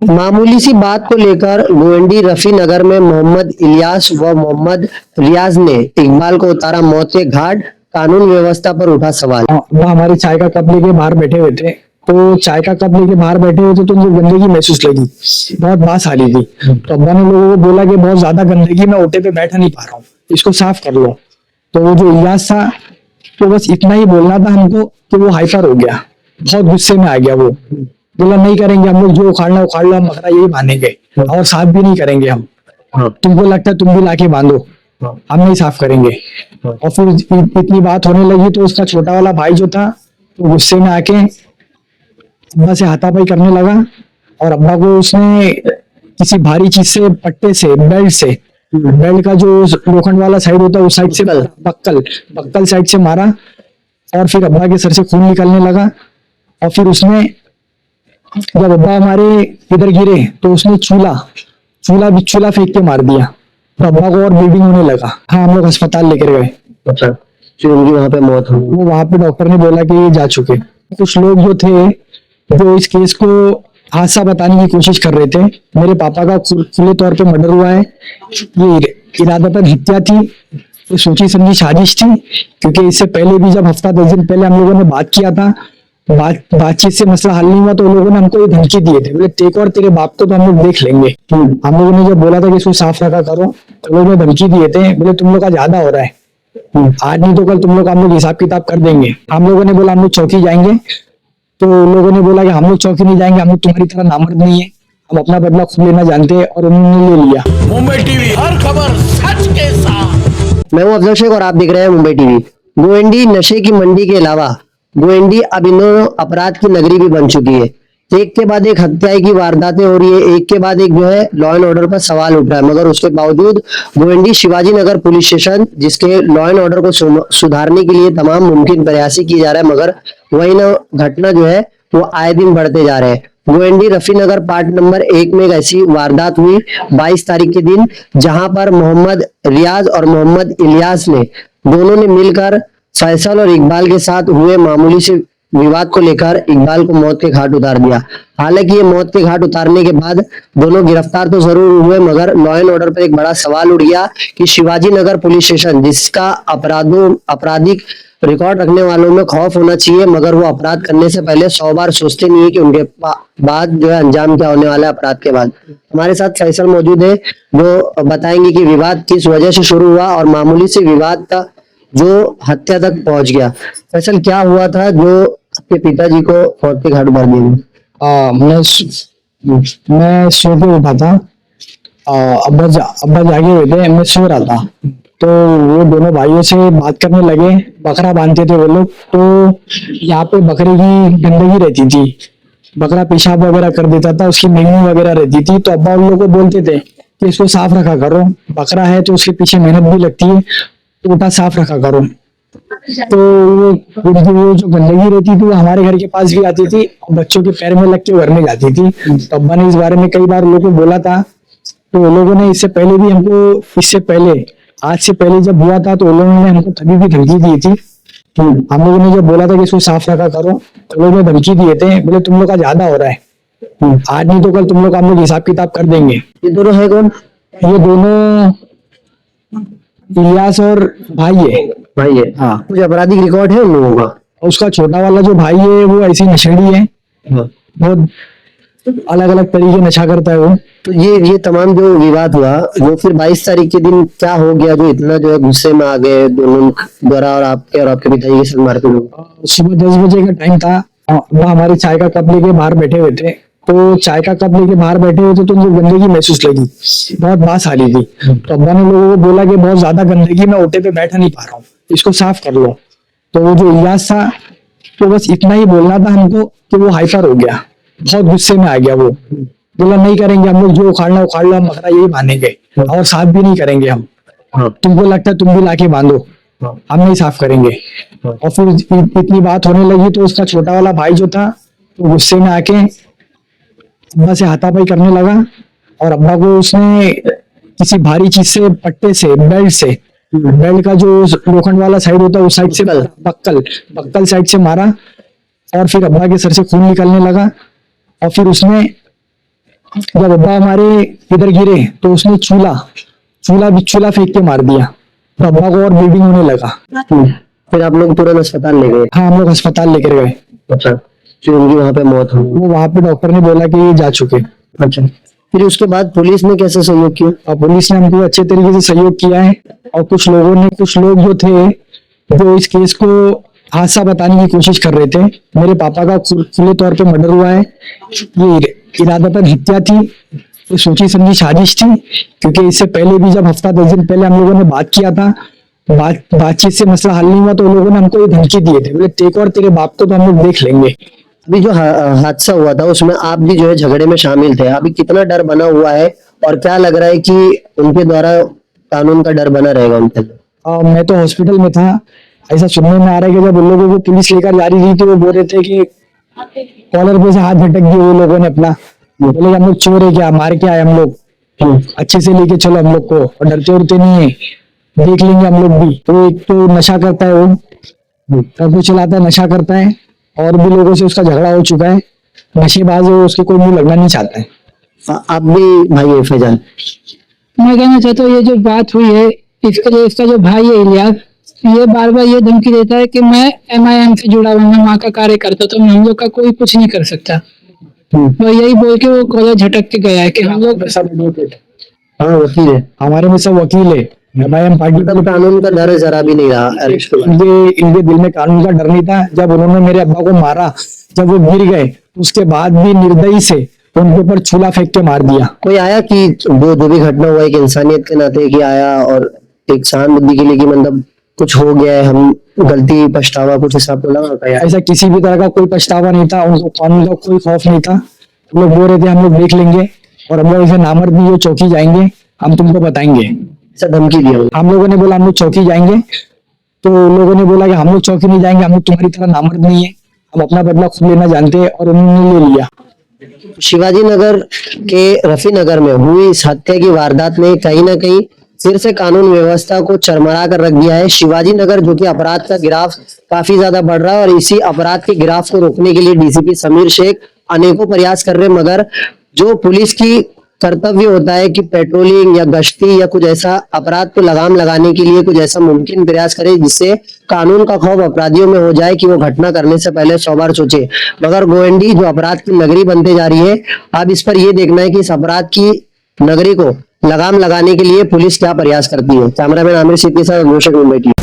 मामूली सी बात को लेकर गोविंदी रफी नगर में मोहम्मद इलियास व मोहम्मद रियाज ने इकबाल को उतारा मौत के घाट। कानून व्यवस्था पर उठा सवाल। वो हमारे चाय का कप लेके बाहर बैठे हुए थे, तो चाय का कप लेके बाहर बैठे हुए थे तो मुझे गंदगी महसूस लगी, बहुत बास आ रही थी। तो अब्बा ने लोगों को बोला कि बहुत ज्यादा गंदगी, मैं ओटे पे बैठ नहीं पा रहा हूँ, इसको साफ कर लो। तो वो जो इलियास था, तो बस इतना ही बोलना था हमको कि वो हाइपर हो गया, बहुत गुस्से में आ गया। वो बोला नहीं करेंगे हम लोग, जो उखाड़ना उखाड़ लो, हम बकरा यही बांधेंगे और साफ भी नहीं करेंगे हम। तुमको लगता है तुम भी लाके बांधो, हम नहीं साफ करेंगे। और फिर इतनी बात होने लगी तो उसका छोटा वाला भाई जो था, तो गुस्से में आके अब्बा से हाथापाई करने लगा और अब्बा को उसने किसी भारी चीज से, पट्टे से, बेल्ट से, बेल्ट का जो लोखंड वाला साइड होता है उस साइड से, बक्कल बक्कल साइड से मारा। और फिर अब्बा के सर से खून निकलने लगा। और फिर उसने, जब अब्बा हमारे इधर गिरे तो उसने चूल्हा फेंक के मार दिया। तो अब्बा को और ब्लीडिंग होने लगा। हाँ, हम लोग अस्पताल लेकर गए। अच्छा, फिर उनकी वहां पे मौत हुई। वो वहां पे डॉक्टर ने बोला कि ये जा चुके। कुछ लोग जो थे, जो इस केस को हादसा बताने की कोशिश कर रहे थे। मेरे पापा का खुले तौर पे मर्डर हुआ है, ये इरादतन हत्या थी, ये सोची समझी साजिश थी। क्योंकि इससे पहले भी जब हफ्ता 10 दिन पहले हम लोगों ने बात किया था, बातचीत से मसला हल नहीं हुआ, तो उन लोगों ने हमको ये धमकी दिए थे, बोले टेक और तेरे बाप को तो हम लोग देख लेंगे। हम लोगों ने जब बोला था कि इसको साफ रखा करो, तो लोगों ने धमकी दिए थे, बोले तुम लोग का ज्यादा हो रहा है, आज नहीं तो कल तुम लोग हम लोग हिसाब किताब कर देंगे। हम लोगों ने बोला हम लोग चौकी जाएंगे, तो लोगों ने बोला कि हम लोग चौकी नहीं जाएंगे, हम लोग तुम्हारी तरह नामर्द नहीं है, हम अपना बदला खुद लेना जानते हैं। और उन्होंने ले लिया। मुंबई टीवी, हर खबर सच के साथ। मैं हूं अफजल शेख और आप देख रहे हैं मुंबई टीवी। गोविंदी नशे की मंडी के अलावा गोविंदी अब इन दोनों अपराध की नगरी भी बन चुकी है। एक के बाद एक हत्या की वारदातें हो रही है, एक के बाद एक जो है लॉ एंड ऑर्डर पर सवाल उठ रहा है। मगर उसके बावजूद गोविंदी शिवाजी नगर पुलिस स्टेशन, जिसके लॉ एंड ऑर्डर को सुधारने के लिए तमाम मुमकिन प्रयास किए जा रहे हैं, मगर वही ना घटना जो है वो आए दिन बढ़ते जा रहे हैं। गोविंदी रफी नगर पार्ट नंबर 1 में एक ऐसी वारदात हुई 22 तारीख के दिन, जहां पर मोहम्मद रियाज और मोहम्मद इलियास ने दोनों ने मिलकर फैसल और इकबाल के साथ हुए मामूली से विवाद को लेकर इकबाल को मौत के घाट उतार दिया। हालांकि ये मौत के घाट उतारने के बाद दोनों गिरफ्तार तो जरूर हुए, मगर लॉ एंड ऑर्डर पर एक बड़ा सवाल उठ गया कि शिवाजी नगर पुलिस स्टेशन, जिसका आपराधिक रिकॉर्ड रखने वालों में खौफ होना चाहिए, मगर वो अपराध करने से पहले 100 बार सोचते नहीं है कि उनके बाद जो है अंजाम क्या होने वाला है अपराध के बाद। हमारे साथ फैसल मौजूद है, जो बताएंगे कि विवाद किस वजह से शुरू हुआ और मामूली से विवाद का जो हत्या तक पहुंच गया। फैसल, क्या हुआ था जो आपके पिताजी को मौत के घाट उतार दिया? मैं सो के उठा था। अब्बा जागे हुए थे, मैं सो रहा था। तो वो दोनों भाइयों से बात करने लगे, बकरा बांधते थे वो लोग। तो यहाँ पे बकरे की गंदगी रहती थी, बकरा पेशाब वगैरह कर देता था, उसकी मेमनी वगैरह रहती थी। तो अब्बा उन लोगों को बोलते थे कि इसको साफ रखा करो, बकरा है तो उसके पीछे मेहनत भी लगती है, तो ओटा साफ रखा करो। तो वो जो गंदगी रहती थी वो हमारे घर के पास भी आती थी और बच्चों के पैर में लग के घर में जाती थी। तो अब्बा ने इस बारे में कई बार लोगों को बोला था। तो वो लोगों ने इससे पहले भी हमको, इससे पहले, आज से पहले जब हुआ था, तो उन लोगों ने हमको तभी भी धमकी दी थी। हम लोगों ने जब बोला था कि इसको साफ रखा करो, तो लोगों ने धमकी दिए थे, बोले तुम लोग का ज्यादा हो रहा है, आज नहीं तो कल तुम लोग हम लोग हिसाब किताब कर देंगे। ये दोनों है कौन? ये दोनों इलियास और भाई है। भाई है? हाँ। कुछ आपराधिक रिकॉर्ड है उन लोगों का? उसका छोटा वाला जो भाई है वो ऐसी नशेड़ी है, बहुत अलग अलग तरीके नशा करता है वो। तो ये तमाम जो विवाद हुआ, वो फिर 22 तारीख के दिन क्या हो गया जो इतना जो है गुस्से में आ गए दोनों द्वारा, और आपके पिताजी के साथ मारपीट हुई? सुबह 10 बजे का टाइम था। वो हमारे चाय का कप लेके बाहर बैठे हुए थे, तो चाय का कप लेके बाहर बैठे हुए थे तो मुझे गंदगी महसूस लगी, बहुत बास आ रही थी। तो अब्बा ने लोगों को बोला कि बहुत ज्यादा गंदगी, मैं ओटे पे बैठ नहीं पा रहा हूँ, इसको साफ कर लो। तो वो जो इलियास था, तो बस इतना ही बोलना था हमको कि वो हाइपर हो गया, बहुत गुस्से में आ गया। वो बोला नहीं करेंगे हम लोग, जो उखाड़ना उखाड़ लो, हम बकरा यही बांधेंगे और साफ भी नहीं करेंगे हम। तुमको लगता है तुम भी लाके बांधो, हम नहीं साफ करेंगे। और फिर इतनी बात होने लगी तो उसका छोटा वाला भाई जो था, तो गुस्से में आके अब्बा से हाथापाई करने लगा और अब्बा को उसने किसी भारी चीज से, पट्टे से, बेल्ट से, बेल्ट का जो लोखंड वाला साइड होता है उस साइड से, बक्कल साइड से मारा। और फिर अब्बा के सर से खून निकलने लगा। और फिर उसने, जब अब्बा हमारे इधर गिरे तो उसने चूल्हा फेंक के मार दिया, तो अब्बा को और ब्लीडिंग होने लगा। फिर आप लोग तुरंत अस्पताल ले गए? हाँ, हम लोग अस्पताल लेकर गए। अच्छा, फिर उनकी वहां पे मौत हुई? वो वहां पे डॉक्टर ने बोला कि ये जा चुके। अच्छा, फिर उसके बाद पुलिस ने कैसे सहयोग किया? और पुलिस ने हमको अच्छे तरीके से सहयोग किया है, और कुछ लोग जो थे जो इस केस को हादसा बताने की कोशिश कर रहे थे। मेरे पापा का खुले तौर पे मर्डर हुआ है, ये इरादतन हत्या थी, ये सोची समझी साजिश थी। क्योंकि इससे पहले भी जब हफ्ता 10 दिन पहले हम लोगों ने बात किया था, बातचीत से मसला हल नहीं हुआ, तो उन लोगों ने हमको ये धमकी दिए थे, बोले टेक और तेरे बाप को तो हम लोग देख लेंगे। अभी जो हादसा हुआ था उसमें आप भी जो है झगड़े में शामिल थे, अभी कितना डर बना हुआ है और क्या लग रहा है कि उनके द्वारा कानून का डर बना रहेगा उनके लिए? मैं तो हॉस्पिटल में था, ऐसा सुनने में आ रहा है कि जब उन लोगों को पुलिस लेकर जा रही थी तो वो बोल रहे थे कि कॉलर पे से हाथ झटक दिए वो लोगों ने अपना, बोले हम लोग चोर है क्या, मार के आए हम लोग, अच्छे से लेके चलो हम लोग को, और डरते उड़ते नहीं है, देख लेंगे हम लोग भी। तो एक तो नशा करता है वो, ट्रक चलाता है, नशा करता है, और भी लोगों से उसका झगड़ा हो चुका है, नशेबाज है, उसके कोई मुंह लगना नहीं चाहता है। आप भी भाई है फैजान? मैं कहना चाहता हूँ ये जो बात हुई है इसके लिए इसका जो भाई है इलियास, ये बार बार ये धमकी देता है कि मैं MIM से जुड़ा हुआ, मैं वहाँ का कार्यकर्ता, तो हम लोग का कोई कुछ नहीं कर सकता। तो यही बोल के वो कॉलेज झटक के गया है कि हम लोग हाँ, वकील है, हमारे में सब वकील है, MIM पार्टी का। तब कानून का डर जरा भी नहीं रहा अरेस्ट के बाद? इनके दिल में कानून का डर नहीं था। जब उन्होंने मेरे अब्बा को मारा, जब वो गिर गए, उसके बाद भी निर्दयी से उनके ऊपर चूल्हा फेंक के मार दिया। कोई आया कि वो जो भी घटना हुआ एक इंसानियत के नाते कि आया और एक शांत बुद्धि के लिए कि मतलब कुछ हो गया है, हम गलती पछतावा कुछ हिसाब तो लगा पाया? ऐसा किसी भी तरह का कोई पछतावा नहीं था, उनको कानून का कोई खौफ नहीं था। वो लोग बोल रहे थे हम लोग देख लेंगे, और हम लोग ऐसे नामर्द नहीं, चौकी जाएंगे, हम तुमको बताएंगे। ऐसा धमकी दिया? हम लोगों ने बोला हम लोग चौकी जाएंगे, तो उन लोगों ने बोला कि हम लोग चौकी नहीं जाएंगे, हम लोग तुम्हारी तरह नामर्द नहीं है, हम अपना बदला खुद लेना जानते हैं, और उन्होंने ले लिया। शिवाजी नगर के रफी नगर में हुई इस हत्या की वारदात ने कहीं ना कहीं फिर से कानून व्यवस्था को चरमरा कर रख दिया है। शिवाजी नगर जो कि अपराध का गिराफ काफी ज्यादा बढ़ रहा है, और इसी अपराध के गिराफ को रोकने के लिए DCP समीर शेख अनेकों प्रयास कर रहे हैं, मगर जो पुलिस की कर्तव्य होता है कि पेट्रोलिंग या गश्ती या कुछ ऐसा अपराध को लगाम लगाने के लिए कुछ ऐसा मुमकिन प्रयास करे जिससे कानून का खौफ अपराधियों में हो जाए कि वो घटना करने से पहले 100 बार सोचे। मगर गोविंदी जो अपराध की नगरी बनते जा रही है, अब इस पर यह देखना है कि इस अपराध की नगरी को लगाम लगाने के लिए पुलिस क्या प्रयास करती है। कैमरामैन आमिर सिद्दीकी के साथ मुंबई टीवी।